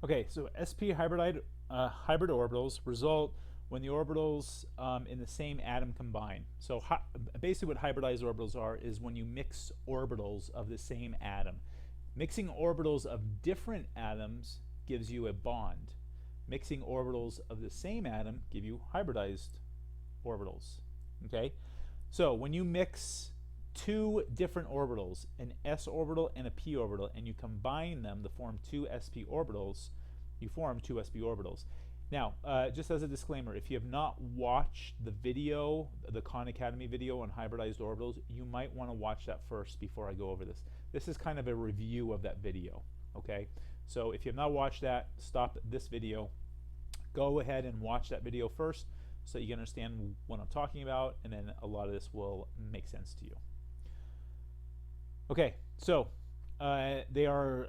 Okay, so hybrid orbitals result when the orbitals in the same atom combine. So basically what hybridized orbitals are is when you mix orbitals of the same atom. Mixing orbitals of different atoms gives you a bond. Mixing orbitals of the same atom give you hybridized orbitals. Okay, so when you mix two different orbitals, an s orbital and a p orbital, and you combine them to form two sp orbitals, you form two sp orbitals. Now, just as a disclaimer, if you have not watched the video, the Khan Academy video on hybridized orbitals, you might want to watch that first before I go over this. This is kind of a review of that video, okay? So if you have not watched that, stop this video, go ahead and watch that video first so you can understand what I'm talking about, and then a lot of this will make sense to you. Okay, so they are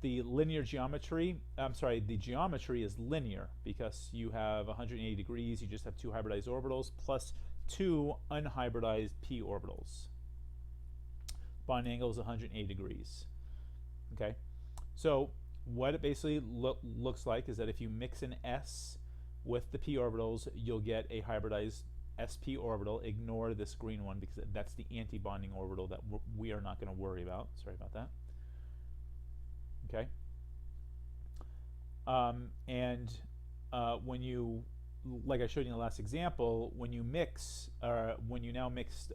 the linear geometry. The geometry is linear because you have 180 degrees. You just have two hybridized orbitals plus two unhybridized p orbitals. Bond angle is 180 degrees. Okay, so what it basically looks like is that if you mix an s with the p orbitals, you'll get a hybridized sp orbital. Ignore this green one because that's the anti-bonding orbital that we are not going to worry about. Sorry about that. Okay. When you, like I showed you in the last example, when you mix, when you now mix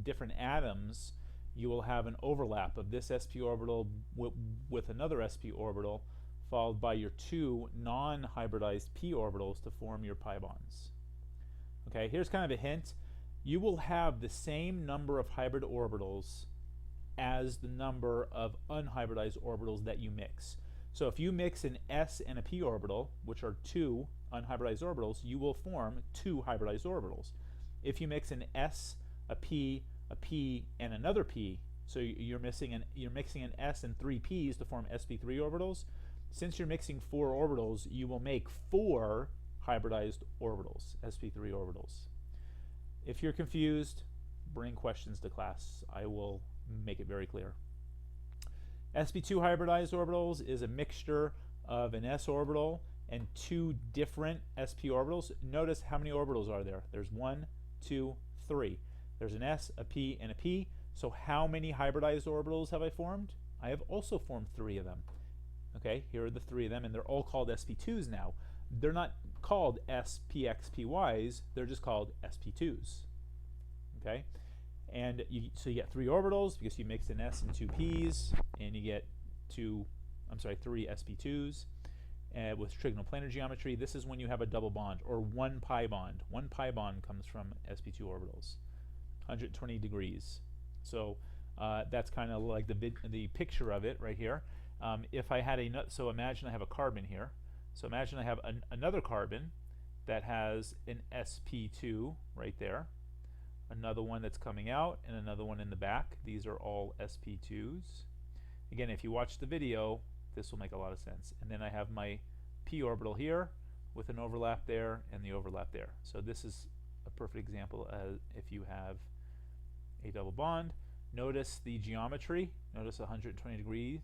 different atoms, you will have an overlap of this sp orbital with another sp orbital, followed by your two non-hybridized p orbitals to form your pi bonds. Okay, here's kind of a hint. You will have the same number of hybrid orbitals as the number of unhybridized orbitals that you mix. So if you mix an s and a p orbital, which are two unhybridized orbitals, you will form two hybridized orbitals. If you mix an s, a p, and another p, so you're mixing an s and three p's to form sp3 orbitals. Since you're mixing four orbitals, you will make four hybridized orbitals, sp3 orbitals. If you're confused, bring questions to class. I will make it very clear. sp2 hybridized orbitals is a mixture of an s orbital and two different sp orbitals. Notice how many orbitals are there. There's 1, 2, 3. There's an s, a p, and a p. So how many hybridized orbitals have I formed? I have also formed 3 of them. Okay, here are the 3 of them, and they're all called sp2s now. They're not called spxpy's, they're just called sp2s. Okay, and so you get 3 orbitals because you mixed an s and 2 p's, and you get 3 sp2s with trigonal planar geometry. This is when you have a double bond or one pi bond. One pi bond comes from sp2 orbitals, 120 degrees. So that's kind of like the picture of it right here. If I had so imagine I have a carbon here. So imagine I have another carbon that has an sp2 right there, another one that's coming out, and another one in the back. These are all sp2s. Again, if you watch the video, this will make a lot of sense. And then I have my p orbital here with an overlap there and the overlap there. So this is a perfect example if you have a double bond. Notice the geometry. Notice 120 degrees,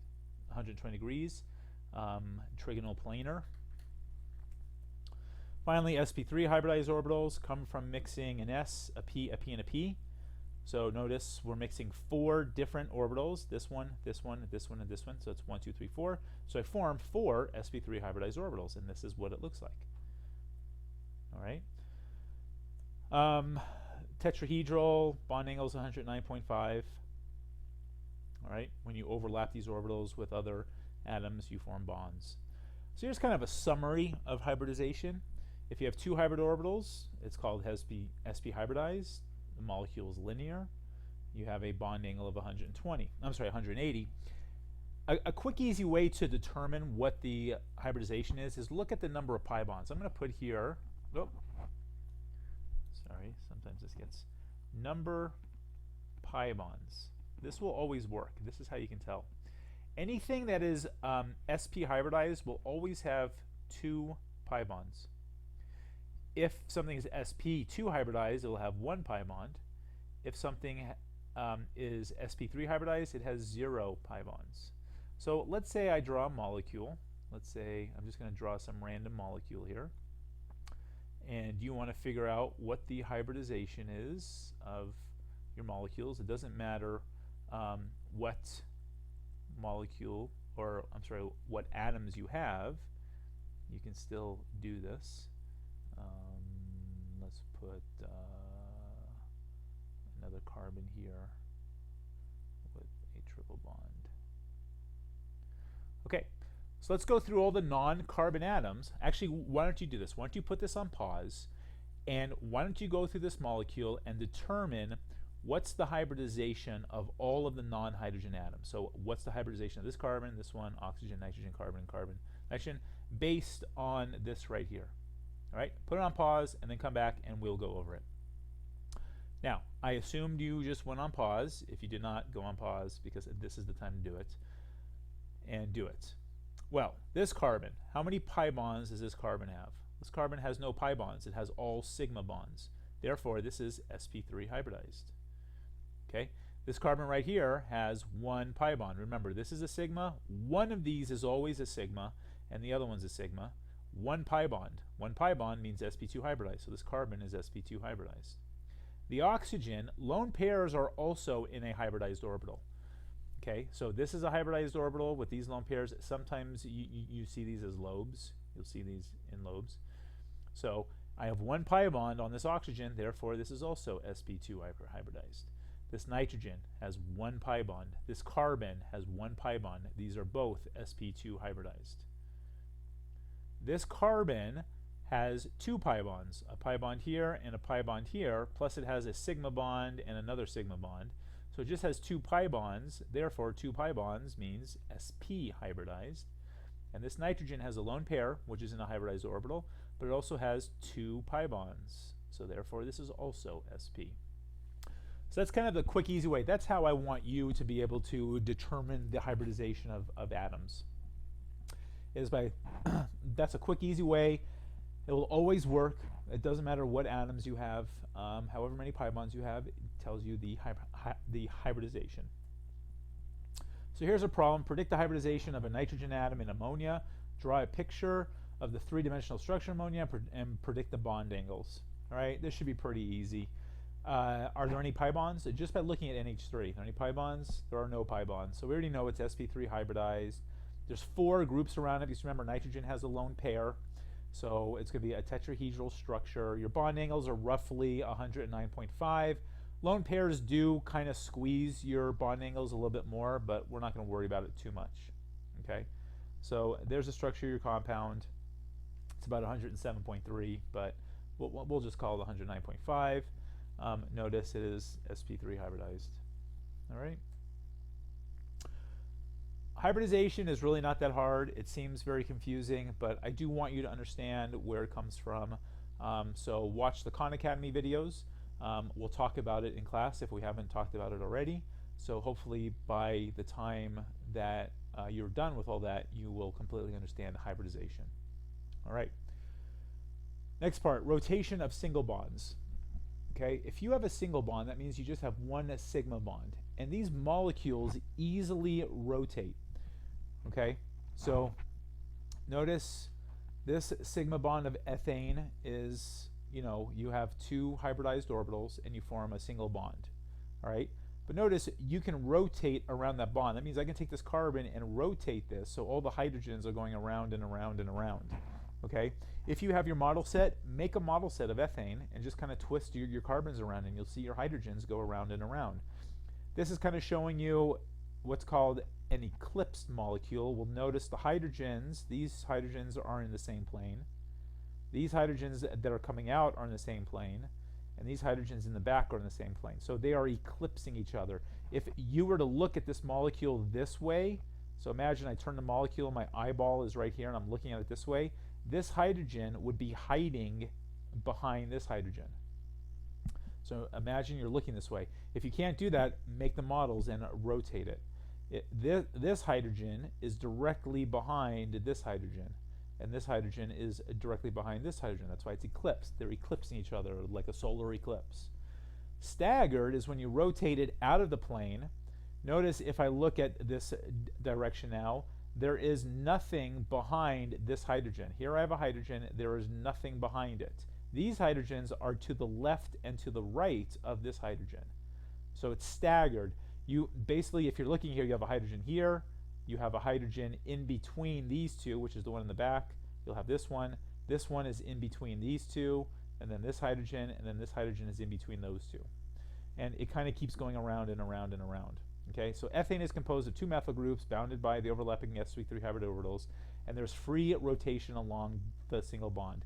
trigonal planar. Finally, sp3 hybridized orbitals come from mixing an s, a p, and a p. So notice we're mixing 4 different orbitals, this one, this one, this one, and this one. So it's 1, 2, 3, 4. So I formed 4 sp3 hybridized orbitals, and this is what it looks like. All right. Tetrahedral, bond angle is 109.5. All right. When you overlap these orbitals with other atoms, you form bonds. So here's kind of a summary of hybridization. If you have 2 hybrid orbitals, it's called sp hybridized. The molecule is linear. You have a bond angle of 180. A quick, easy way to determine what the hybridization is look at the number of pi bonds. I'm going to put here, sorry, sometimes this gets, number pi bonds. This will always work. This is how you can tell. Anything that is sp hybridized will always have 2 pi bonds. If something is sp2 hybridized, it will have 1 pi bond. If something is sp3 hybridized, it has 0 pi bonds. So let's say I draw a molecule, let's say I'm just going to draw some random molecule here, and you want to figure out what the hybridization is of your molecules. It doesn't matter what molecule, or I'm sorry, what atoms you have. You can still do this. Let's put another carbon here with a triple bond. Okay, so let's go through all the non-carbon atoms. Actually, why don't you do this? Why don't you put this on pause, and why don't you go through this molecule and determine what's the hybridization of all of the non-hydrogen atoms. So what's the hybridization of this carbon, this one, oxygen, nitrogen, carbon, and carbon, nitrogen, based on this right here. All right, put it on pause and then come back and we'll go over it. Now, I assumed you just went on pause. If you did not, go on pause, because this is the time to do it. And do it. Well, this carbon, how many pi bonds does this carbon have? This carbon has no pi bonds. It has all sigma bonds. Therefore, this is sp3 hybridized. Okay, this carbon right here has one pi bond. Remember, this is a sigma. One of these is always a sigma, and the other one's a sigma. One pi bond. One pi bond means sp2 hybridized, so this carbon is sp2 hybridized. The oxygen, lone pairs are also in a hybridized orbital. Okay, so this is a hybridized orbital with these lone pairs. Sometimes you see these as lobes. You'll see these in lobes. So I have one pi bond on this oxygen, therefore this is also sp2 hybridized. This nitrogen has one pi bond. This carbon has one pi bond. These are both sp2 hybridized. This carbon has two pi bonds, a pi bond here and a pi bond here, plus it has a sigma bond and another sigma bond. So it just has two pi bonds, therefore two pi bonds means sp hybridized. And this nitrogen has a lone pair, which is in a hybridized orbital, but it also has two pi bonds. So therefore this is also sp. So that's kind of the quick, easy way. That's how I want you to be able to determine the hybridization of atoms. Is by that's a quick, easy way. It will always work. It doesn't matter what atoms you have, however many pi bonds you have, it tells you the hybridization. So here's a problem. Predict the hybridization of a nitrogen atom in ammonia. Draw a picture of the three-dimensional structure of ammonia and predict the bond angles. All right, this should be pretty easy. Are there any pi bonds? Just by looking at NH3, are there any pi bonds? There are no pi bonds. So we already know it's sp3 hybridized. There's four groups around it. Just remember, nitrogen has a lone pair. So it's going to be a tetrahedral structure. Your bond angles are roughly 109.5. Lone pairs do kind of squeeze your bond angles a little bit more, but we're not going to worry about it too much. Okay, so there's the structure of your compound. It's about 107.3, but we'll just call it 109.5. Notice it is sp3 hybridized. All right. Hybridization is really not that hard. It seems very confusing, but I do want you to understand where it comes from. So watch the Khan Academy videos. We'll talk about it in class if we haven't talked about it already. So hopefully by the time that you're done with all that, you will completely understand hybridization. All right. Next part, rotation of single bonds. Okay, if you have a single bond, that means you just have one sigma bond. And these molecules easily rotate. Okay, so notice this sigma bond of ethane is, you have two hybridized orbitals and you form a single bond. All right, but notice you can rotate around that bond. That means I can take this carbon and rotate this so all the hydrogens are going around and around and around. Okay, if you have your model set, make a model set of ethane and just kind of twist your carbons around and you'll see your hydrogens go around and around. This is kind of showing you what's called an eclipsed molecule. We'll notice the hydrogens, these hydrogens are in the same plane. These hydrogens that are coming out are in the same plane. And these hydrogens in the back are in the same plane. So they are eclipsing each other. If you were to look at this molecule this way, so imagine I turn the molecule, my eyeball is right here and I'm looking at it this way, this hydrogen would be hiding behind this hydrogen. So imagine you're looking this way. If you can't do that, make the models and rotate it. This hydrogen is directly behind this hydrogen, and this hydrogen is directly behind this hydrogen. That's why it's eclipsed. They're eclipsing each other like a solar eclipse. Staggered is when you rotate it out of the plane. Notice if I look at this direction now, there is nothing behind this hydrogen. Here I have a hydrogen, there is nothing behind it. These hydrogens are to the left and to the right of this hydrogen. So it's staggered. You basically, if you're looking here, you have a hydrogen here, you have a hydrogen in between these two, which is the one in the back. You'll have this one. This one is in between these two, and then this hydrogen, and then this hydrogen is in between those two. And it kind of keeps going around and around and around. Okay, so ethane is composed of two methyl groups bounded by the overlapping sp3 hybrid orbitals, and there's free rotation along the single bond.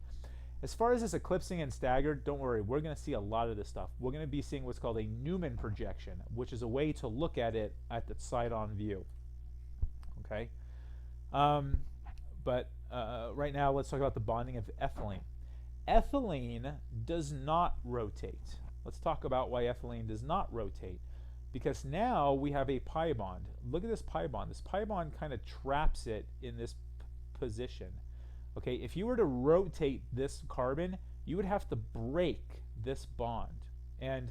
As far as this eclipsing and staggered, don't worry, we're going to see a lot of this stuff. We're going to be seeing what's called a Newman projection, which is a way to look at it at the side-on view. Okay, but right now let's talk about the bonding of ethylene. Ethylene does not rotate. Let's talk about why ethylene does not rotate. Because now we have a pi bond. Look at this pi bond. This pi bond kind of traps it in this position. Okay, if you were to rotate this carbon, you would have to break this bond. And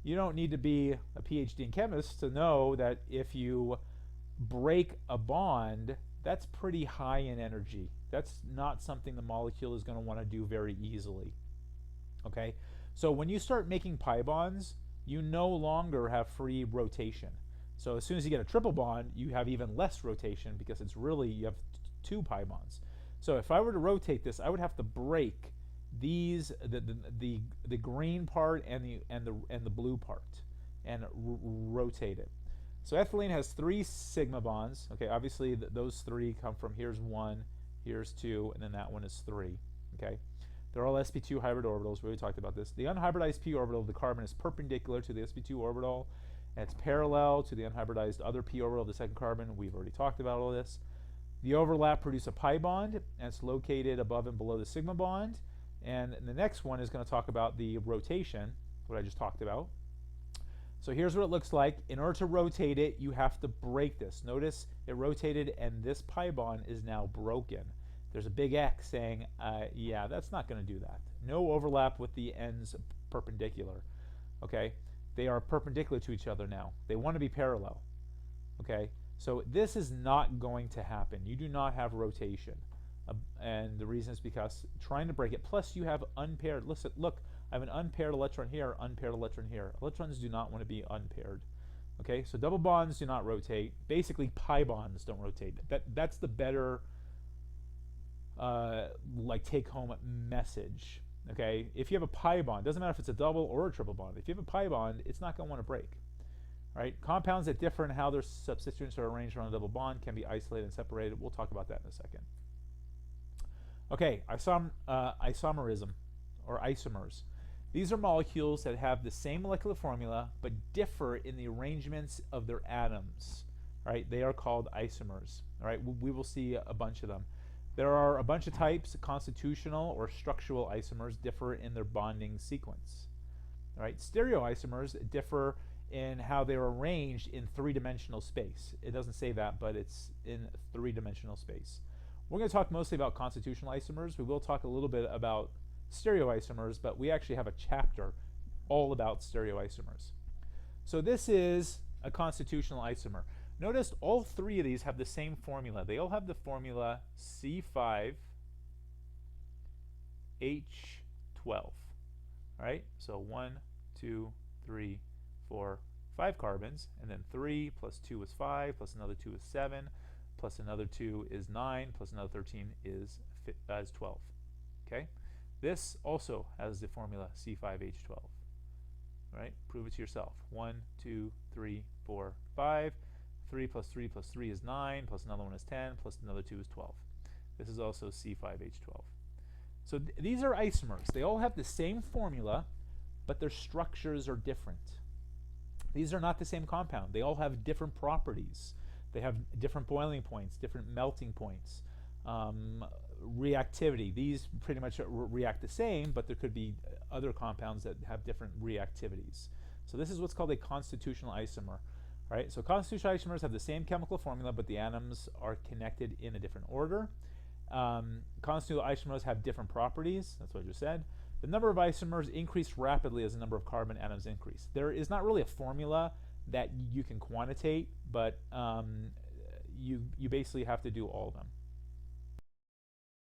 you don't need to be a PhD in chemist to know that if you break a bond, that's pretty high in energy. That's not something the molecule is going to want to do very easily. Okay, so when you start making pi bonds, you no longer have free rotation. So as soon as you get a triple bond, you have even less rotation because it's really, you have two pi bonds. So if I were to rotate this, I would have to break these, the green part and the blue part, and rotate it. So ethylene has 3 sigma bonds. Okay, obviously those 3 come from, here's 1, here's 2, and then that one is 3. Okay. They're all sp2 hybrid orbitals. We already talked about this. The unhybridized p orbital of the carbon is perpendicular to the sp2 orbital, and it's parallel to the unhybridized other p orbital of the second carbon. We've already talked about all this. The overlap produce a pi bond, and it's located above and below the sigma bond. And the next one is going to talk about the rotation, what I just talked about. So here's what it looks like. In order to rotate it, you have to break this. Notice it rotated, and this pi bond is now broken. There's a big X saying, yeah, that's not going to do that. No overlap with the ends perpendicular. Okay, they are perpendicular to each other now. They want to be parallel. Okay, so this is not going to happen. You do not have rotation, and the reason is because trying to break it. Plus, you have unpaired. Listen, look, I have an unpaired electron here, unpaired electron here. Electrons do not want to be unpaired. Okay, so double bonds do not rotate. Basically, pi bonds don't rotate. That's the better like take-home message. Okay, if you have a pi bond, doesn't matter if it's a double or a triple bond. If you have a pi bond, it's not going to want to break. Right? Compounds that differ in how their substituents are arranged around a double bond can be isolated and separated. We'll talk about that in a second. Okay, isomerism or isomers. These are molecules that have the same molecular formula but differ in the arrangements of their atoms. Right? They are called isomers. All right? We will see a bunch of them. There are a bunch of types. Constitutional or structural isomers differ in their bonding sequence. All right? Stereoisomers differ in how they're arranged in 3-dimensional space. It doesn't say that, but it's in 3-dimensional space. We're going to talk mostly about constitutional isomers. We will talk a little bit about stereoisomers, but we actually have a chapter all about stereoisomers. So this is a constitutional isomer. Notice all 3 of these have the same formula. They all have the formula C5H12. All right, so 1, 2, 3, 4, 5 carbons, and then 3 plus 2 is 5, plus another 2 is 7, plus another 2 is 9, plus another 13 is 12. Okay, this also has the formula C5H12. Right, prove it to yourself. 1, 2, 3, 4, 5. 3 plus 3 plus 3 is 9, plus another one is 10, plus another 2 is 12. This is also C5H12. So these are isomers. They all have the same formula, but their structures are different. These are not the same compound. They all have different properties. They have different boiling points, different melting points, reactivity. These pretty much react the same, but there could be other compounds that have different reactivities. So this is what's called a constitutional isomer. Right? So constitutional isomers have the same chemical formula, but the atoms are connected in a different order. Constitutional isomers have different properties. That's what I just said. The number of isomers increase rapidly as the number of carbon atoms increase. There is not really a formula that you can quantitate, but you basically have to do all of them.